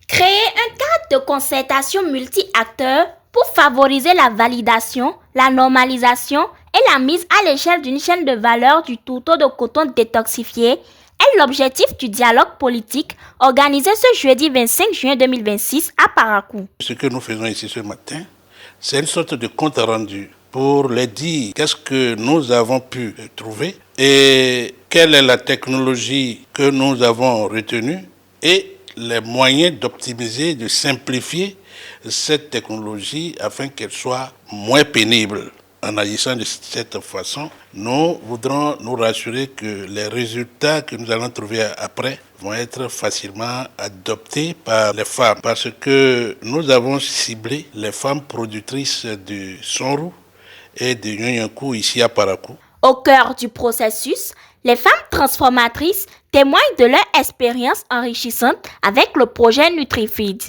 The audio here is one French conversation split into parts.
Créer un cadre de concertation multi-acteurs pour favoriser la validation, la normalisation et la mise à l'échelle d'une chaîne de valeur du tourteau de coton détoxifié est l'objectif du dialogue politique organisé ce jeudi 25 juin 2026 à Parakou. Ce que nous faisons ici ce matin, c'est une sorte de compte rendu pour les dire qu'est-ce que nous avons pu trouver et quelle est la technologie que nous avons retenue et les moyens d'optimiser, de simplifier cette technologie afin qu'elle soit moins pénible. En agissant de cette façon, nous voudrons nous rassurer que les résultats que nous allons trouver après vont être facilement adoptés par les femmes parce que nous avons ciblé les femmes productrices de Sonrou et de Nyonyankou ici à Parakou. Au cœur du processus, les femmes transformatrices témoignent de leur expérience enrichissante avec le projet NutriFeed.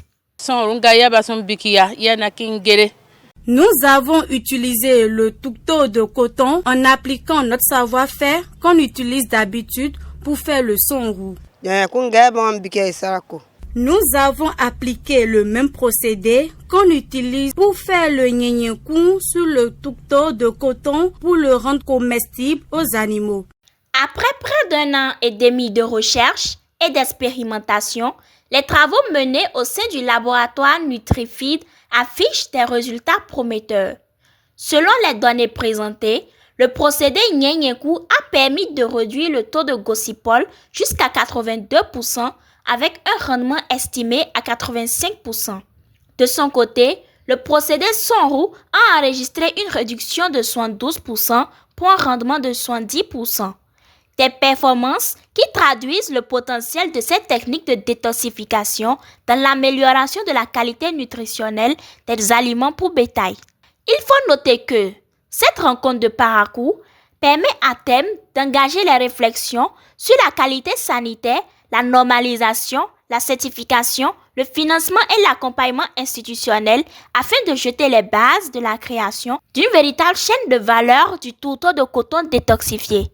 Nous avons utilisé le tourteau de coton en appliquant notre savoir-faire qu'on utilise d'habitude pour faire le sonrou. Nous avons appliqué le même procédé qu'on utilise pour faire le nyenyenkou sur le tourteau de coton pour le rendre comestible aux animaux. Après près d'1 an et demi de recherche et d'expérimentation, les travaux menés au sein du laboratoire NutriFeed affichent des résultats prometteurs. Selon les données présentées, le procédé nyenyenkou a permis de réduire le taux de gossipol jusqu'à 82% avec un rendement estimé à 85%. De son côté, le procédé Sonrou a enregistré une réduction de 72% pour un rendement de 70%. Des performances qui traduisent le potentiel de cette technique de détoxification dans l'amélioration de la qualité nutritionnelle des aliments pour bétail. Il faut noter que cette rencontre de Parakou permet à terme d'engager les réflexions sur la qualité sanitaire, la normalisation, la certification, le financement et l'accompagnement institutionnel afin de jeter les bases de la création d'une véritable chaîne de valeur du tourteau de coton détoxifié.